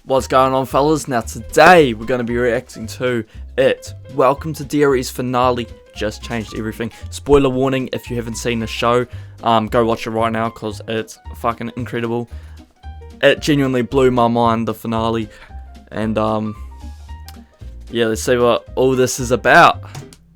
What's going on, fellas? Now today we're going to be reacting to It. Welcome to Derry's finale. Just changed everything. Spoiler warning, if you haven't seen the show, go watch it right now because it's fucking incredible. It genuinely blew my mind, the finale. And yeah, let's see what all this is about.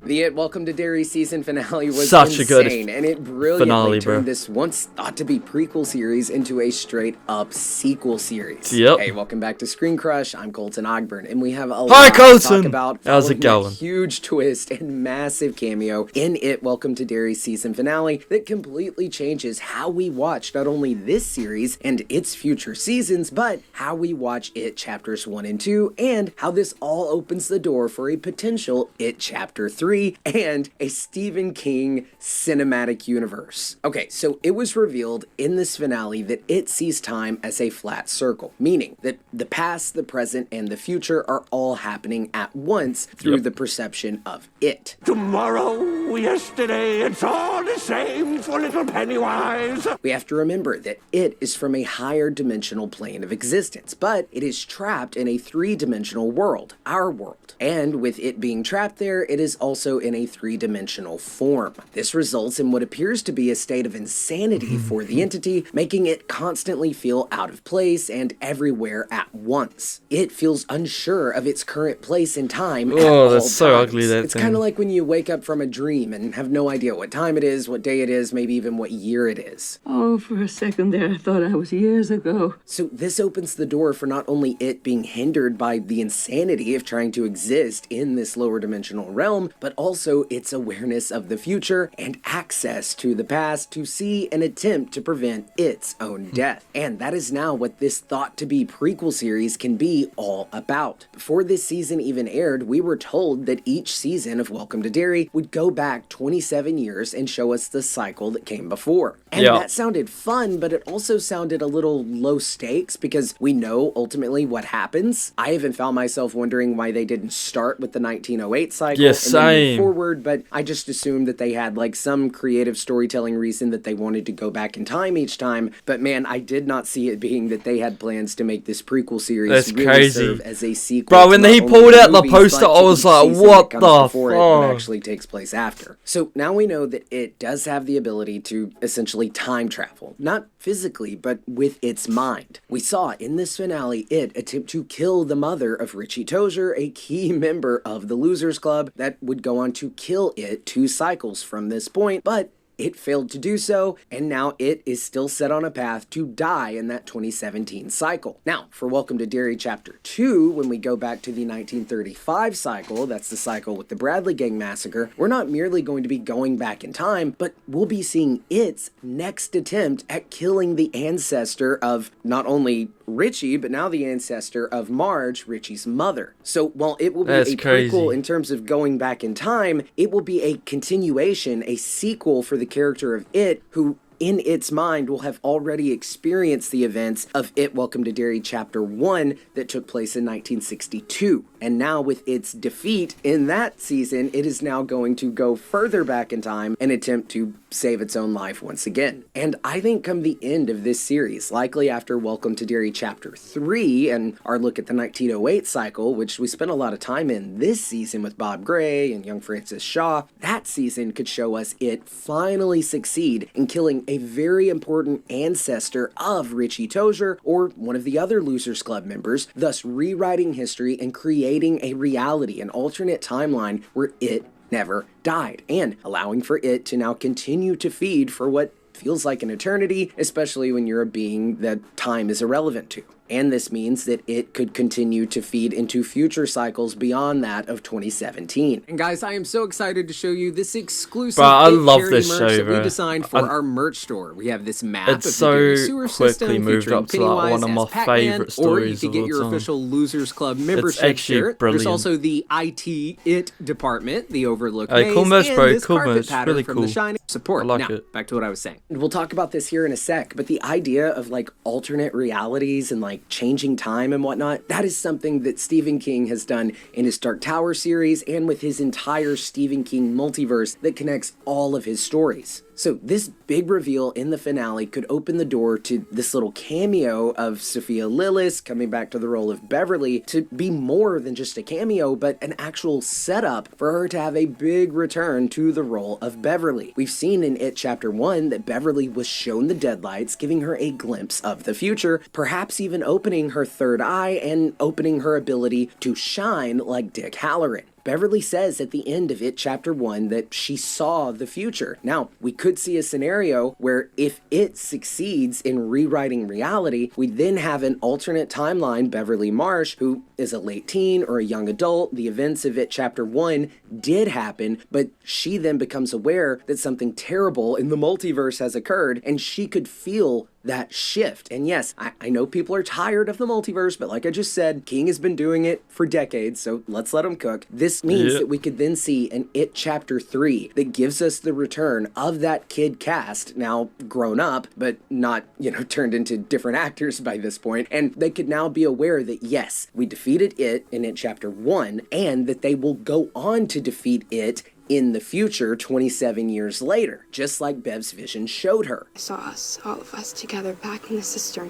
The It Welcome to Derry season finale was Such insane, a good and it brilliantly finale, turned bro. this once thought to be prequel series into a straight-up sequel series. Yep. Hey, welcome back to Screen Crush. I'm Colton Ogburn, and we have a Hi, lot to Colton. talk about. How's it following a going? huge twist and massive cameo in It Welcome to Derry season finale that completely changes how we watch not only this series and its future seasons, but how we watch It Chapters 1 and 2, and how this all opens the door for a potential It Chapter 3 and a Stephen King cinematic universe. Okay, so it was revealed in this finale that it sees time as a flat circle, meaning that the past, the present, and the future are all happening at once through the perception of it. Tomorrow, yesterday, it's all the same for little Pennywise. We have to remember that it is from a higher dimensional plane of existence, but it is trapped in a three-dimensional world, our world. And with it being trapped there, it is also in a three-dimensional form. This results in what appears to be a state of insanity for the entity, making it constantly feel out of place and everywhere at once. It feels unsure of its current place in time at all that's so times. ugly, that It's thing. kind of like when you wake up from a dream and have no idea what time it is, what day it is, maybe even what year it is. Oh, for a second there, I thought I was years ago. So this opens the door for not only it being hindered by the insanity of trying to exist in this lower dimensional realm, but also its awareness of the future and access to the past to see and attempt to prevent its own death. And that is now what this thought to be prequel series can be all about. Before this season even aired, we were told that each season of Welcome to Derry would go back 27 years and show us the cycle that came before. And that sounded fun, but it also sounded a little low stakes because we know ultimately what happens. I even found myself wondering why they didn't start with the 1908 cycle and then move forward, but I just assumed that they had like some creative storytelling reason that they wanted to go back in time each time. But man, I did not see it being that they had plans to make this prequel series serve as a sequel. Bro, when he pulled out the poster, I was like, what the fuck? It actually takes place after. So now we know that it does have the ability to essentially time travel. Not physically, but with its mind. We saw in this finale it attempt to kill the mother of Richie Tozier, a key member of the Losers Club that would go on to kill it 2 cycles from this point, but it failed to do so, and now it is still set on a path to die in that 2017 cycle. Now, for Welcome to Derry Chapter 2, when we go back to the 1935 cycle, that's the cycle with the Bradley Gang Massacre, we're not merely going to be going back in time, but we'll be seeing its next attempt at killing the ancestor of not only Richie, but now the ancestor of Marge, Richie's mother. So while it will be a prequel in terms of going back in time, it will be a continuation, a sequel for the character of It, who in its mind will have already experienced the events of It Welcome to Derry Chapter 1 that took place in 1962. And now with its defeat in that season, it is now going to go further back in time and attempt to save its own life once again. And I think come the end of this series, likely after Welcome to Derry Chapter 3 and our look at the 1908 cycle, which we spent a lot of time in this season with Bob Gray and young Francis Shaw, that season could show us it finally succeed in killing a very important ancestor of Richie Tozier or one of the other Losers Club members, thus rewriting history and creating a reality, an alternate timeline where it never died, and allowing for it to now continue to feed for what feels like an eternity, especially when you're a being that time is irrelevant to. And this means that it could continue to feed into future cycles beyond that of 2017. And guys, I am so excited to show you this exclusive I love this merch show, that we bro. designed for our merch store. We have this map of It's the Derry so sewer quickly system moved featuring up to like one of my Pennywise as Pac-Man, favorite or you stories could of get all your time. official Losers Club membership actually shirt. brilliant. There's also the IT department, the Overlook Hey, Maze, cool merch, and bro. this Cool carpet merch. pattern Really from cool. The Shining. Support. I like now, it. back to what I was saying. We'll talk about this here in a sec, but the idea of like alternate realities and like changing time and whatnot, that is something that Stephen King has done in his Dark Tower series and with his entire Stephen King multiverse that connects all of his stories. So this big reveal in the finale could open the door to this little cameo of Sophia Lillis coming back to the role of Beverly to be more than just a cameo, but an actual setup for her to have a big return to the role of Beverly. We've seen in It Chapter 1 that Beverly was shown the deadlights, giving her a glimpse of the future, perhaps even opening her third eye and opening her ability to shine like Dick Halloran. Beverly says at the end of It Chapter 1 that she saw the future. Now, we could see a scenario where if it succeeds in rewriting reality, we then have an alternate timeline Beverly Marsh, who is a late teen or a young adult. The events of It Chapter 1 did happen, but she then becomes aware that something terrible in the multiverse has occurred, and she could feel that shift. And yes, I know people are tired of the multiverse, but like I just said, King has been doing it for decades, so let's let him cook. This means that we could then see an It Chapter 3 that gives us the return of that kid cast, now grown up, but not, turned into different actors by this point, and they could now be aware that yes, we defeated it in It Chapter 1, and that they will go on to defeat it in the future 27 years later, just like Bev's vision showed her. I saw us, all of us together back in the cistern,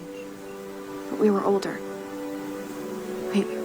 but we were older.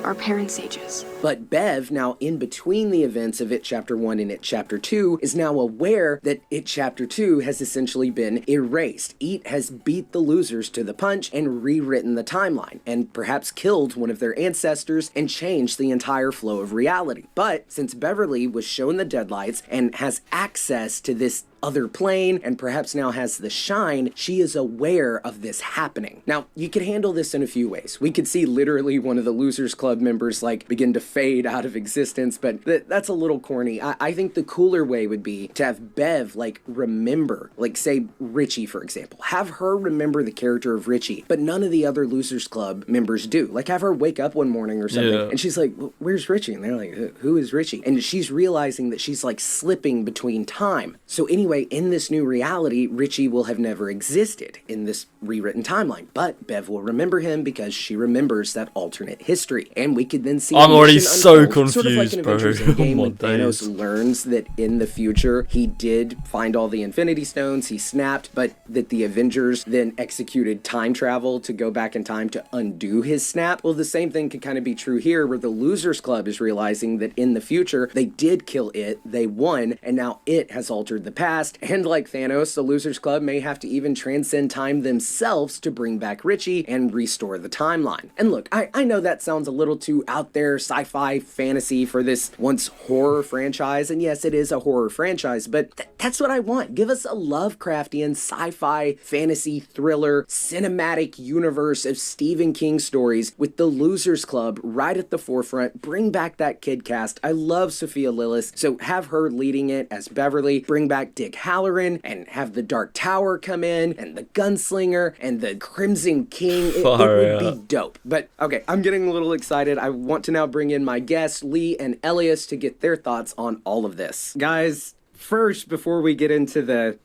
Our parents' ages. But Bev, now in between the events of It Chapter 1 and It Chapter 2, is now aware that It Chapter 2 has essentially been erased. It has beat the losers to the punch and rewritten the timeline, and perhaps killed one of their ancestors and changed the entire flow of reality. But since Beverly was shown the deadlights and has access to this other plane and perhaps now has the shine, she is aware of this happening. Now, you could handle this in a few ways. We could see literally one of the Losers Club members begin to fade out of existence, but that's a little corny. I think the cooler way would be to have Bev remember, say Richie, for example. Have her remember the character of Richie, but none of the other Losers Club members do. Have her wake up one morning or something, and she's like, where's Richie? And they're like, who is Richie? And she's realizing that she's slipping between time. So anyway, in this new reality, Richie will have never existed in this rewritten timeline, but Bev will remember him because she remembers that alternate history, and we could then see. I'm already so confused, sort of like an Avengers Endgame when days. Thanos learns that in the future he did find all the Infinity Stones, he snapped, but that the Avengers then executed time travel to go back in time to undo his snap. Well, the same thing could kind of be true here, where the Losers Club is realizing that in the future they did kill it, they won, and now it has altered the past. And like Thanos, the Losers Club may have to even transcend time themselves to bring back Richie and restore the timeline. And look, I know that sounds a little too out there sci-fi fantasy for this once horror franchise, and yes, it is a horror franchise, but that's what I want. Give us a Lovecraftian sci-fi fantasy thriller cinematic universe of Stephen King stories with the Losers Club right at the forefront. Bring back that kid cast. I love Sophia Lillis, so have her leading it as Beverly. Bring back Dick Halloran and have the Dark Tower come in and the Gunslinger and the Crimson King. It would be dope. But okay, I'm getting a little excited. I want to now bring in my guests, Lee and Elias, to get their thoughts on all of this. Guys, first, before we get into the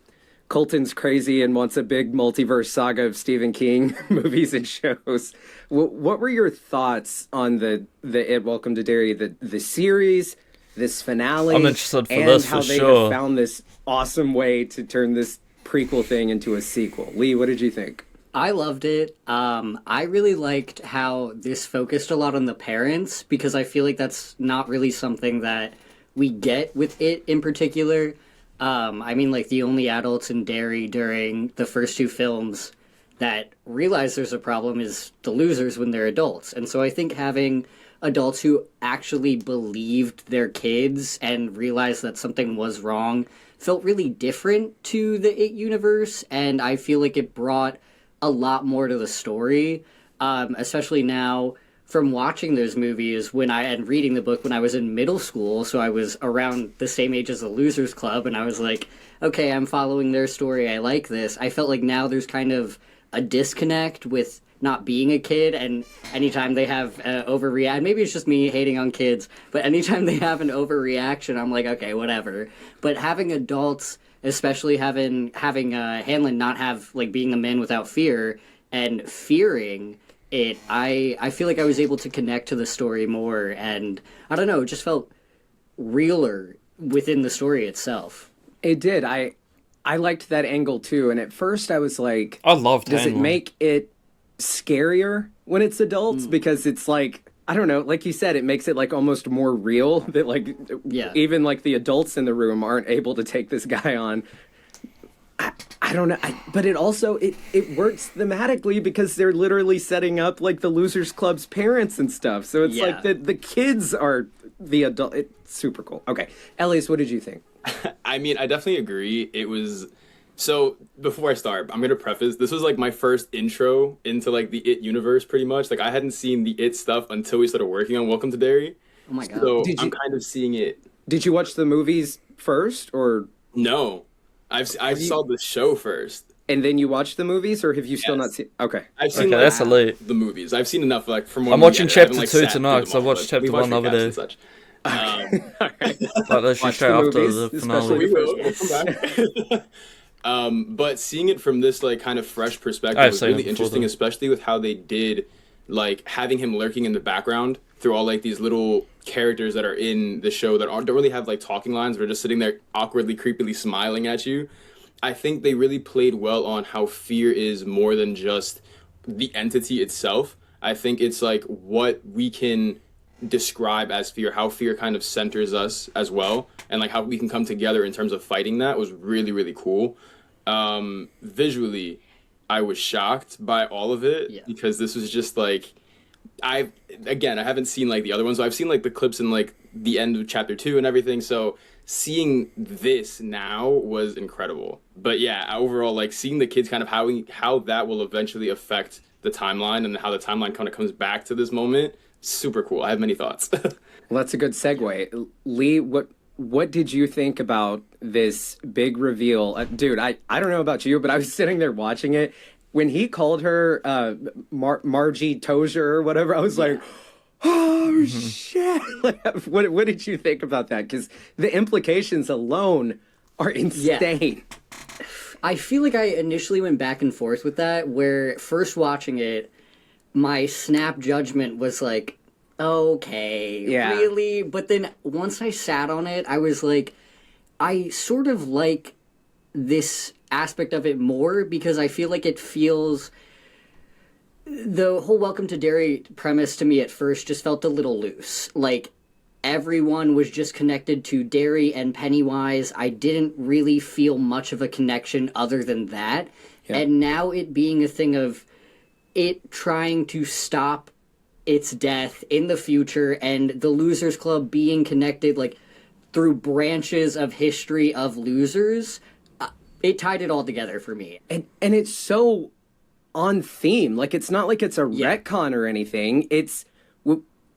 Colton's crazy and wants a big multiverse saga of Stephen King movies and shows, what were your thoughts on the It Welcome to Derry, the series, this finale? I'm interested for and this how for they sure. have found this awesome way to turn this prequel thing into a sequel. Lee, what did you think? I loved it. I really liked how this focused a lot on the parents, because I feel like that's not really something that we get with it in particular. The only adults in Derry during the first two films that realize there's a problem is the losers when they're adults. And so I think having adults who actually believed their kids and realized that something was wrong felt really different to the It universe, and I feel like it brought a lot more to the story, especially now from watching those movies and reading the book when I was in middle school. So I was around the same age as the Losers Club, and I was like, okay, I'm following their story, I like this. I felt like now there's kind of a disconnect with not being a kid, and anytime they have overreact, maybe it's just me hating on kids, but anytime they have an overreaction, I'm like, okay, whatever. But having adults, especially having Hanlon not have being the man without fear and fearing it, I feel like I was able to connect to the story more, and I don't know, it just felt realer within the story itself. It did. I I liked that angle too, and at first I was like, I loved does it Hanlon. make it scarier when it's adults? Because it's like, I don't know, like you said, it makes it like almost more real that like Yeah. even like the adults in the room aren't able to take this guy on. I don't know, but it also it works thematically because they're literally setting up like the Losers Club's parents and stuff. So it's Yeah. like the kids are the adult. It's super cool. Okay, Elias, what did you think? I mean, I definitely agree. It was so. Before I start, I'm gonna preface. This was like my first intro into like the It universe, pretty much. Like I hadn't seen the It stuff until we started working on Welcome to Derry. Oh my god. So Did I'm you- kind of seeing it. Did you watch the movies first, or No, I saw the show first. and then you watched the movies, or have you still Yes. not seen? Okay, I've seen Okay, like, that's elite. the movies. I've seen enough like from. I'm when watching we get it. I haven't, chapter like, 2 sat tonight, through 'cause them I all, watched but chapter we watch 1 the other recaps day. and such. Like literally Watch straight the after movies, the especially finale. the first one. We'll come back. But seeing it from this like kind of fresh perspective I've was seen it really before, interesting, though. especially with how they did like having him lurking in the background through all like these little characters that are in the show that don't really have like talking lines, but are just sitting there awkwardly, creepily smiling at you. I think they really played well on how fear is more than just the entity itself. I think it's like what we can describe as fear, how fear kind of centers us as well, and like how we can come together in terms of fighting that was really, really cool. Visually, I was shocked by all of it because this was just like I haven't seen like the other ones. So I've seen like the clips in like the end of chapter 2 and everything. So seeing this now was incredible. But yeah, overall, like seeing the kids kind of how that will eventually affect the timeline and how the timeline kind of comes back to this moment. Super cool. I have many thoughts. Well, that's a good segue. Lee, what did you think about this big reveal? Dude, I don't know about you, but I was sitting there watching it. When he called her Margie Tozier or whatever, I was like, oh, shit. Like, what did you think about that? Because the implications alone are insane. I feel like I initially went back and forth with that, where first watching it, my snap judgment was like, okay, Yeah. really? But then once I sat on it, I was like, I sort of like this aspect of it more because I feel like it feels... The whole Welcome to Derry premise to me at first just felt a little loose. Like, everyone was just connected to Derry and Pennywise. I didn't really feel much of a connection other than that. Yeah. And now it being a thing of it trying to stop its death in the future and the Losers Club being connected, like, through branches of history of losers, it tied it all together for me. And it's so on theme. Like, it's not like it's a retcon or anything. It's...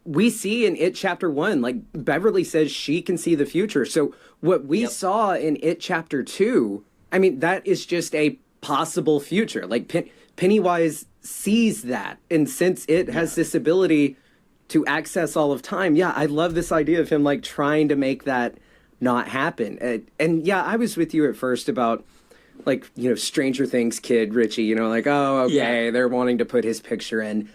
We see in It Chapter 1, like, Beverly says she can see the future. So what we saw in It Chapter 2, I mean, that is just a possible future. Like, Pennywise sees that. And since it has this ability to access all of time, I love this idea of him, like, trying to make that not happen. And yeah, I was with you at first about, like, you know, Stranger Things kid Richie, you know, like, oh, okay, they're wanting to put his picture in.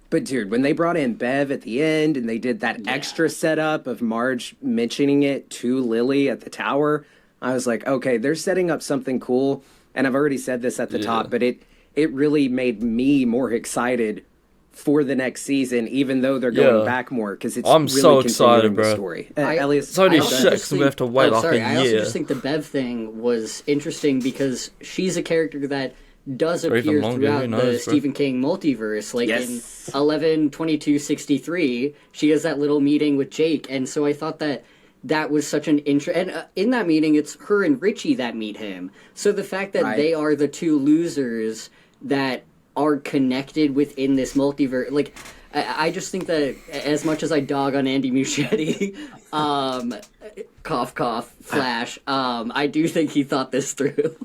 But dude, when they brought in Bev at the end and they did that extra setup of Marge mentioning it to Lily at the tower, I was like, okay, they're setting up something cool. And I've already said this at the top, but it really made me more excited for the next season, even though they're going back more, because it's I'm really so continuing excited, the bro. story. I- Elias, It's only I also 6, just and we have to wait like a I also year. just think the Bev thing was interesting because she's a character that does Or even appear longer, throughout who the knows, bro. Stephen King multiverse. Like Yes. in 11/22/63, she has that little meeting with Jake, and so I thought that was such an and in that meeting, it's her and Richie that meet him. So the fact that Right. they are the two losers that are connected within this multiverse, like. I just think that as much as I dog on Andy Muschietti, cough, cough, flash, I do think he thought this through.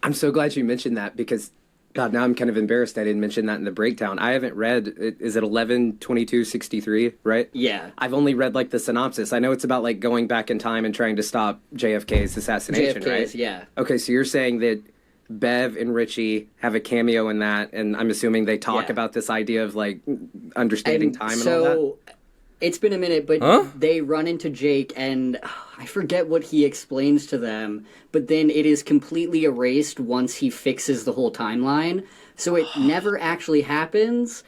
I'm so glad you mentioned that because, God, now I'm kind of embarrassed I didn't mention that in the breakdown. I haven't read, is it 11/22/63, right? Yeah. I've only read, like, the synopsis. I know it's about, like, going back in time and trying to stop JFK's assassination, right? Yeah. Okay, so you're saying that Bev and Richie have a cameo in that, and I'm assuming they talk Yeah. about this idea of, like, understanding time and all that? It's been a minute, but they run into Jake, and I forget what he explains to them, but then it is completely erased once he fixes the whole timeline. So it never actually happens.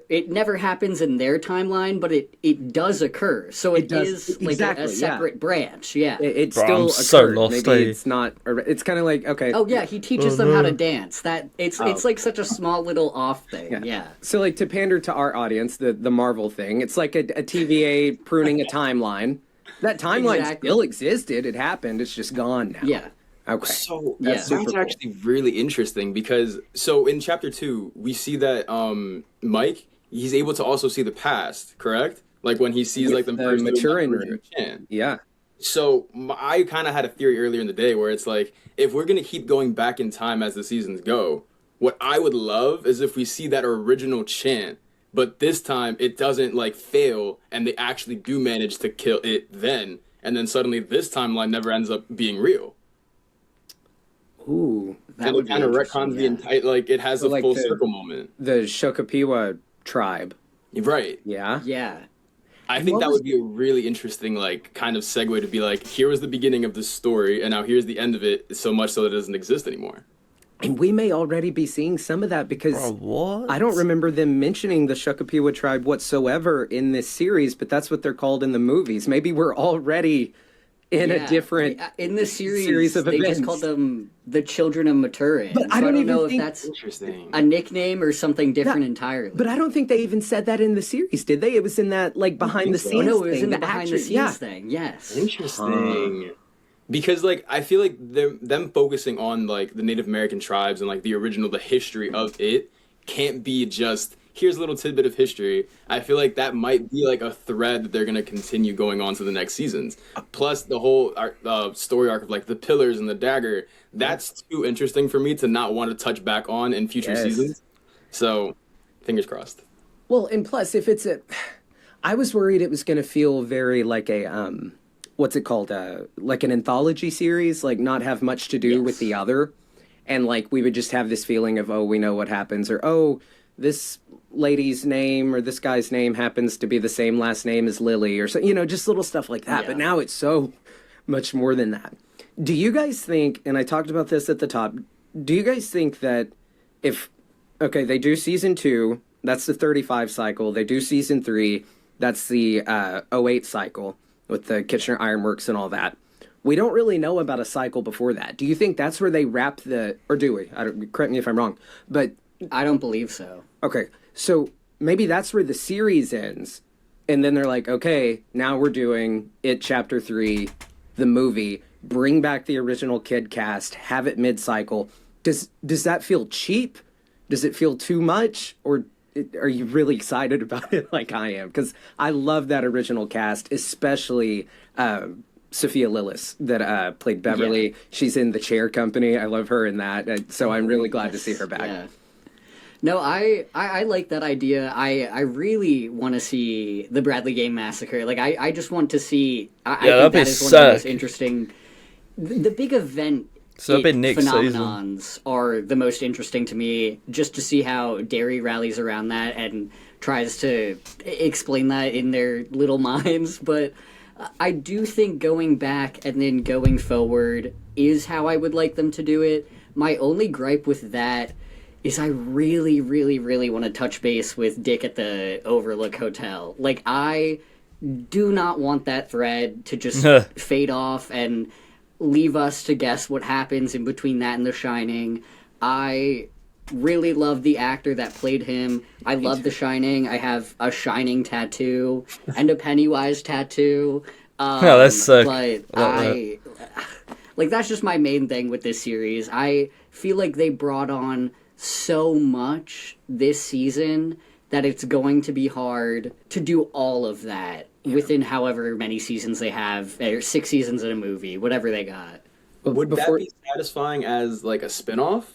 It never happens in their timeline, but it does occur. So it is like exactly, a separate branch. Yeah. It Bro, still I'm occurred. so lost, Maybe eh? it's not. It's kind of like, okay. Oh yeah, he teaches them how to dance. That it's like such a small little off thing. Yeah. So, like, to pander to our audience, the Marvel thing, it's like a TVA pruning a timeline. That timeline still existed. It happened. It's just gone now. Yeah. Okay. So Yeah. that sounds actually really interesting because so in chapter 2 we see that Mike, he's able to also see the past, correct? Like when he sees like the maturing room. Chan. Yeah. So I kind of had a theory earlier in the day where it's like if we're gonna keep going back in time as the seasons go, what I would love is if we see that original Chan, but this time it doesn't like fail and they actually do manage to kill it then, and then suddenly this timeline never ends up being real. Ooh. And it kind of retcons the entire, like, it has a like full the- circle moment. The Shokapiwa tribe. Right. Yeah. Yeah. I think that would be a really interesting, like, kind of segue to be like, here was the beginning of this story, and now here's the end of it, so much so that it doesn't exist anymore. And we may already be seeing some of that because Bro, what? I don't remember them mentioning the Shokapiwa tribe whatsoever in this series, but that's what they're called in the movies. Maybe we're already in a different in the series of they events. just called them the Children of Maturin. But so I don't even know think- if that's Interesting. a nickname or something different entirely. But I don't think they even said that in the series, did they? It was in that like behind the so. scenes no, it was thing, in the behind the action- scenes yeah. thing. Yes. Interesting. Because, like, I feel like them focusing on, like, the Native American tribes and, like, the history of it can't be just, here's a little tidbit of history. I feel like that might be, like, a thread that they're going to continue going on to the next seasons. Plus, the whole story arc of, like, the pillars and the dagger, that's too interesting for me to not want to touch back on in future seasons. So, fingers crossed. Well, and plus, if it's I was worried it was going to feel very like a, what's it called? Like an anthology series, like not have much to do with the other. And like we would just have this feeling of, oh, we know what happens, or oh, this lady's name or this guy's name happens to be the same last name as Lily, or so, just little stuff like that. But now it's so much more than that. Do you guys think, and I talked about this at the top, do you guys think that okay, they do season 2, that's the 35 cycle, they do season 3, that's the 08 cycle with the Kitchener Ironworks and all that. We don't really know about a cycle before that. Do you think that's where they wrap or do we? Correct me if I'm wrong, but I don't believe so. okay, so maybe that's where the series ends, and then they're like, okay, now we're doing it chapter 3, the movie, bring back the original kid cast, have it mid-cycle. Does that feel cheap? Does it feel too much? Or are you really excited about it like I am? Because I love that original cast, especially Sophia Lillis that played Beverly. Yeah. She's in The Chair Company. I love her in that. So I'm really glad to see her back. Yeah. No, I like that idea. I really want to see the Bradley Game Massacre. Like, I just want to see... I think that is one of the most interesting... The big event phenomenons are the most interesting to me, just to see how Derry rallies around that and tries to explain that in their little minds. But I do think going back and then going forward is how I would like them to do it. My only gripe with that is I really, really, really want to touch base with Dick at the Overlook Hotel. Like, I do not want that thread to just fade off and leave us to guess what happens in between that and The Shining. I really love the actor that played him. I love The Shining. I have a Shining tattoo and a Pennywise tattoo. No, that's sick. But like, that's just my main thing with this series. I feel like they brought on so much this season that it's going to be hard to do all of that within however many seasons they have, or 6 seasons in a movie, whatever they got. Would that be satisfying as like a spin-off?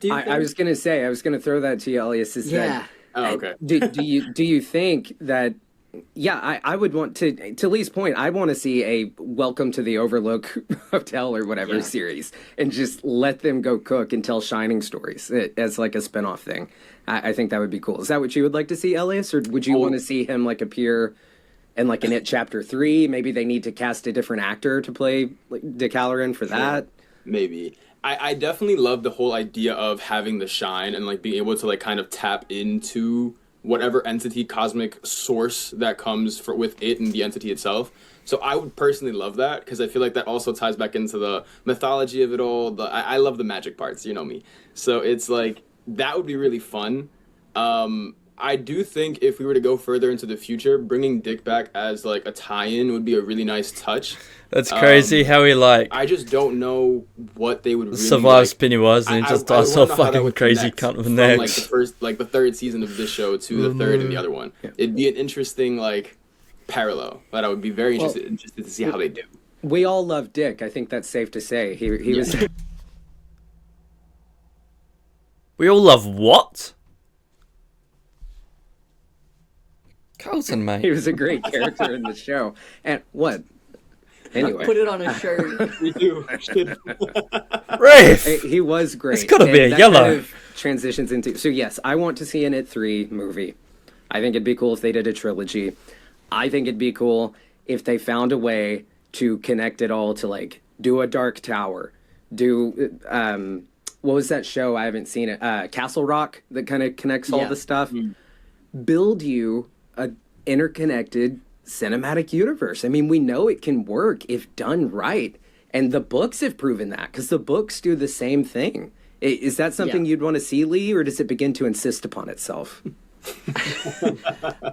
I was gonna say, I was gonna throw that to you, Elias. Okay. Do you think that? Yeah, I would want to Lee's point, I want to see a Welcome to the Overlook Hotel or whatever series, and just let them go cook and tell Shining stories as like a spinoff thing. I think that would be cool. Is that what you would like to see, Elias, or would you want to see him like appear And like in It Chapter 3, maybe they need to cast a different actor to play like Dick Halloran for that. Maybe. I definitely love the whole idea of having the shine and like being able to like kind of tap into whatever entity, cosmic source that comes with it and the entity itself. So I would personally love that because I feel like that also ties back into the mythology of it all. I love the magic parts, you know me. So it's like that would be really fun. I do think if we were to go further into the future, bringing Dick back as like a tie-in would be a really nice touch. That's crazy how he like I just don't know what they would really survives like. Pennywise and he just dies so fucking crazy cunt with an from axe. like the third season of this show to the third and the other one. Yeah. It'd be an interesting like parallel that I would be very interested to see how they do. We all love Dick. I think that's safe to say. He was. We all love what? Carlton, mate. He was a great character in the show. And what? Anyway. Put it on a shirt. We do. Riff! He was great. It's gotta be a that yellow. Kind of transitions into. So yes, I want to see an It 3 movie. I think it'd be cool if they did a trilogy. I think it'd be cool if they found a way to connect it all to like do a Dark Tower, do what was that show? I haven't seen it. Castle Rock that kind of connects all the stuff. Build you a interconnected cinematic universe. I mean, we know it can work if done right, and the books have proven that because the books do the same thing. Is that something you'd want to see, Lee, or does it begin to insist upon itself?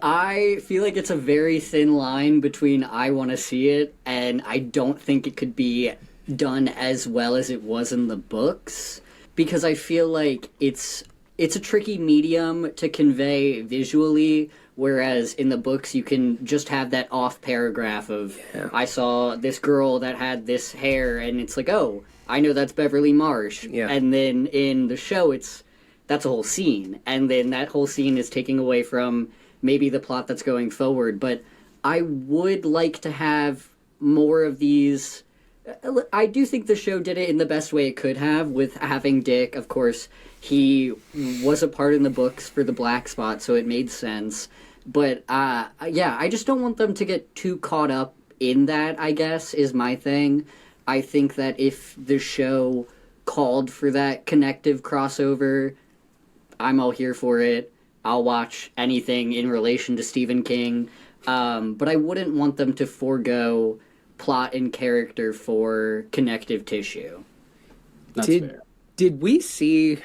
I feel like it's a very thin line between I want to see it and I don't think it could be done as well as it was in the books, because I feel like it's a tricky medium to convey visually, whereas in the books you can just have that off paragraph of I saw this girl that had this hair and it's like, oh, I know that's Beverly Marsh. And then in the show that's a whole scene, and then that whole scene is taking away from maybe the plot that's going forward. But I would like to have more of these. I do think the show did it in the best way it could have with having Dick. Of course, he was a part in the books for the Black Spot, so it made sense. But I just don't want them to get too caught up in that, I guess, is my thing. I think that if the show called for that connective crossover, I'm all here for it. I'll watch anything in relation to Stephen King. But I wouldn't want them to forego plot and character for connective tissue. That's fair. Did we see,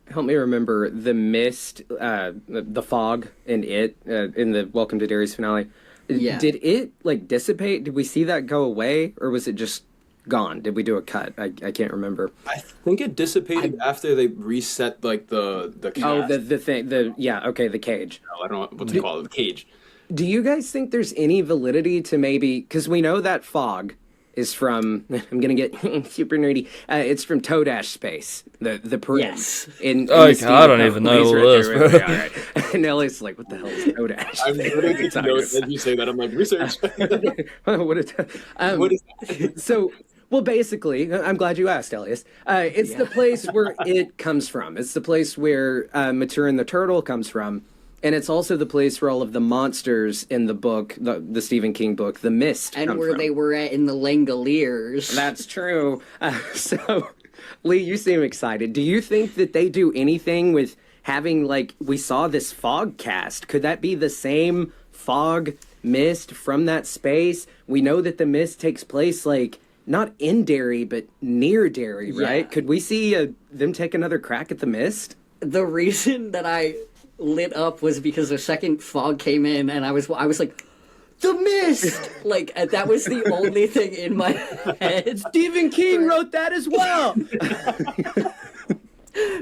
help me remember, the mist, the fog in it, in the Welcome to Derry's finale? Yeah. Did it, like, dissipate? Did we see that go away? Or was it just gone? Did we do a cut? I can't remember. I think it dissipated after they reset like the cast. Oh, the thing, the cage. No, I don't know what to call it, the cage. Do you guys think there's any validity to maybe, because we know that fog is from, I'm gonna get super nerdy, it's from Toadash Space, the Prim. Yes. I don't even know what it is, bro. Right. And Ellie's like, what the hell is Toadash? I'm literally taking notes as you say that. I'm like, research. What is that? So, well, basically, I'm glad you asked, Elias. It's the place where it comes from. It's the place where Maturin the Turtle comes from. And it's also the place where all of the monsters in the book, the Stephen King book, The Mist, and come where from. they were at in the Langoliers. That's true. So, Lee, you seem excited. Do you think that they do anything with having, like, we saw this fog cast? Could that be the same fog mist from that space? We know that the mist takes place, like, not in Derry, but near Derry, right? Yeah. Could we see them take another crack at the mist? The reason that I lit up was because the second fog came in and I was like, the mist! Like, that was the only thing in my head. Stephen King wrote that as well!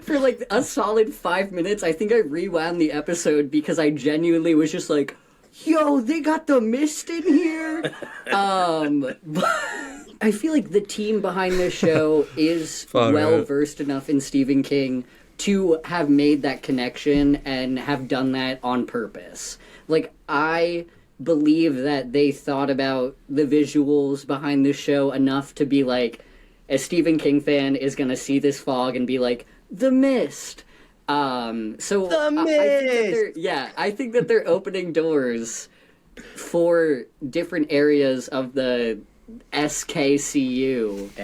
For like a solid 5 minutes, I think I rewound the episode because I genuinely was just like, yo, they got the mist in here? I feel like the team behind this show is well-versed enough in Stephen King to have made that connection and have done that on purpose. Like, I believe that they thought about the visuals behind this show enough to be like, a Stephen King fan is going to see this fog and be like, the mist. So The mist! I think that they're opening doors for different areas of the SKCU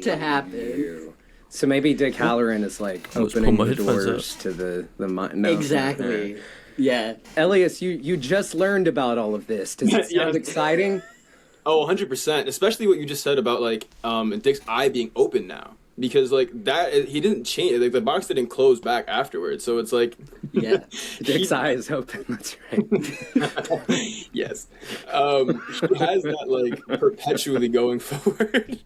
to happen. So maybe Dick Halloran is like Let's opening pull my the headphones doors to the mind. No, Exactly. Yeah. Elias, you just learned about all of this. Does it sound exciting? Oh, 100%. Especially what you just said about like Dick's eye being open now. Because like that he didn't change, like the box didn't close back afterwards. So it's like Dick's eye is open, that's right. Yes. He has that like perpetually going forward.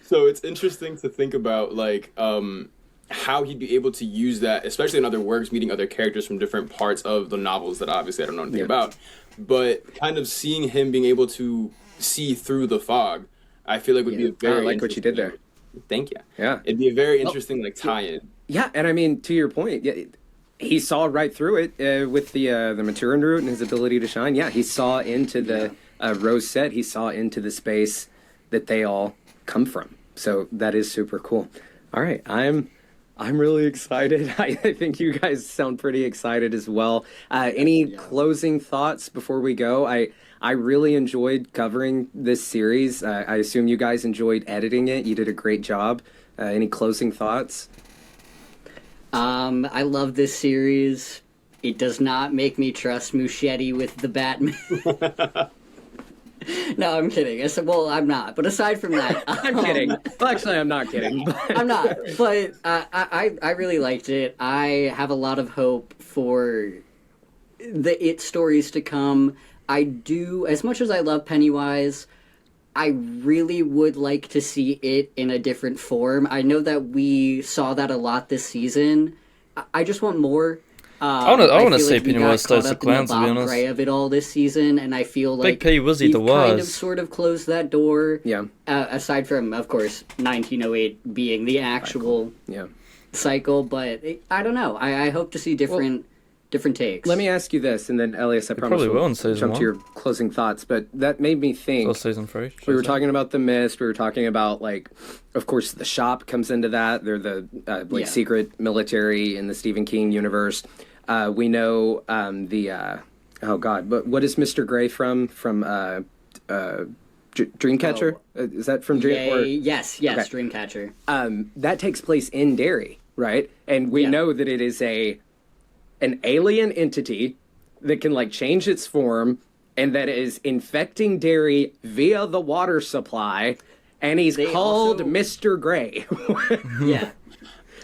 So it's interesting to think about like how he'd be able to use that, especially in other works, meeting other characters from different parts of the novels that obviously I don't know anything about. But kind of seeing him being able to see through the fog, I feel like would be a very I like what you did there. Thank you. Yeah. It'd be a very interesting like tie-in. Yeah, and I mean, to your point, he saw right through it with the Maturin root and his ability to shine. Yeah, he saw into the Rose set. He saw into the space that they all come from. So that is super cool. All right, I'm really excited. I think you guys sound pretty excited as well. Any closing thoughts before we go? I really enjoyed covering this series. I assume you guys enjoyed editing it. You did a great job. Any closing thoughts? I love this series. It does not make me trust Muschietti with the Batman. No, I'm kidding. I'm not. But aside from that, I'm kidding. Well, actually, I'm not kidding. I'm not. But I really liked it. I have a lot of hope for the It stories to come. I do, as much as I love Pennywise, I really would like to see it in a different form. I know that we saw that a lot this season. I just want more. I want to see like Pennywise stay the clown, to be Bob honest. Gray of it all this season, and I feel like Big P was he we've the kind of was. sort of closed that door. Yeah. Aside from, of course, 1908 being the actual cycle, but I don't know. I hope to see different takes. Let me ask you this, and then Elias, I promise probably will in we'll season jump one. to your closing thoughts. But that made me think. Or season 3. We were talking about the Mist. We were talking about, like, of course, the Shop comes into that. They're the secret military in the Stephen King universe. We know oh God, but what is Mr. Gray from? Dreamcatcher? Is that from Dream? Yes, Okay. Dreamcatcher. That takes place in Derry, right? And we know that it is an alien entity that can like change its form and that is infecting Derry via the water supply, and he's called Mr. Gray. Yeah.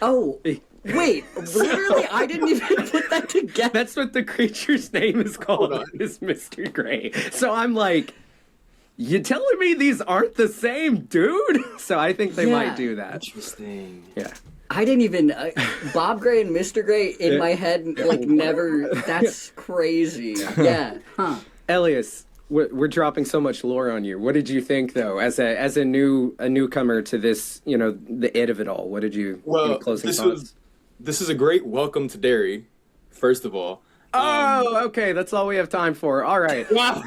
Oh, wait, literally, I didn't even put that together. That's what the creature's name is called, is Mr. Gray. So I'm like, you telling me these aren't the same dude? So I think they might do that. Interesting. Yeah. I didn't even Bob Gray and Mr. Gray in my head, like, never. That's crazy. Yeah. Huh. Elias, we're dropping so much lore on you. What did you think, though, as a newcomer to this, the it of it all? What did you? Any closing thoughts? This is a great welcome to Derry, first of all. Okay, that's all we have time for. All right. Wow.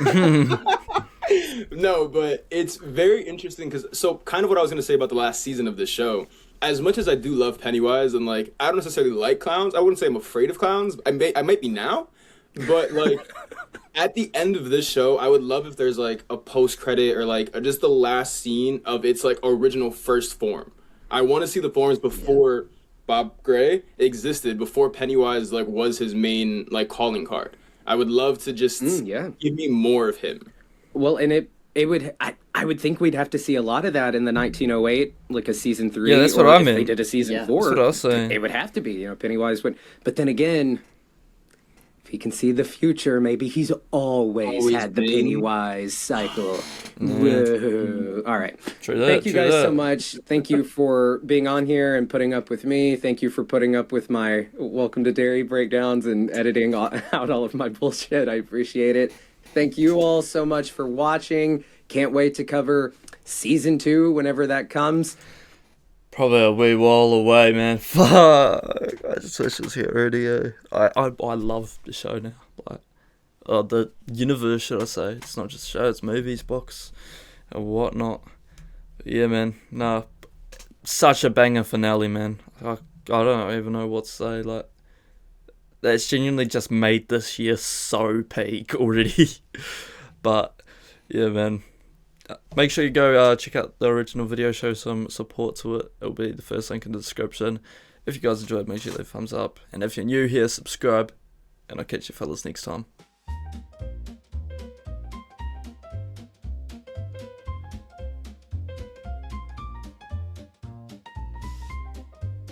No, but it's very interesting because kind of what I was going to say about the last season of this show. As much as I do love Pennywise and like I don't necessarily like clowns, I wouldn't say I'm afraid of clowns. I might be now, but like at the end of this show, I would love if there's like a post credit or like just the last scene of its like original first form. I want to see the forms before Bob Gray existed, before Pennywise like was his main like calling card. I would love to just give me more of him. Well, and it would I would think we'd have to see a lot of that in the 1908, like a season 3. Yeah, that's what or I if meant. they did a season 4. That's what I was saying. It would have to be, Pennywise would. But then again, if he can see the future, maybe he's always had the Pennywise cycle. Whoa. All right. Thank you guys so much. Thank you for being on here and putting up with me. Thank you for putting up with my Welcome to Derry breakdowns and editing out all of my bullshit. I appreciate it. Thank you all so much for watching. Can't wait to cover season 2 whenever that comes. Probably a wee while away, man. Fuck. I just wish it was here already. I love the show now. Like, the universe, should I say. It's not just a show, it's movies, books, and whatnot. But yeah, man. No, such a banger finale, man. I don't even know what to say. Like, that's genuinely just made this year so peak already. But yeah, man, make sure you go check out the original video, show some support to it. It'll be the first link in the description. If you guys enjoyed, make sure you leave a thumbs up, and if you're new here, subscribe, and I'll catch you fellas next time.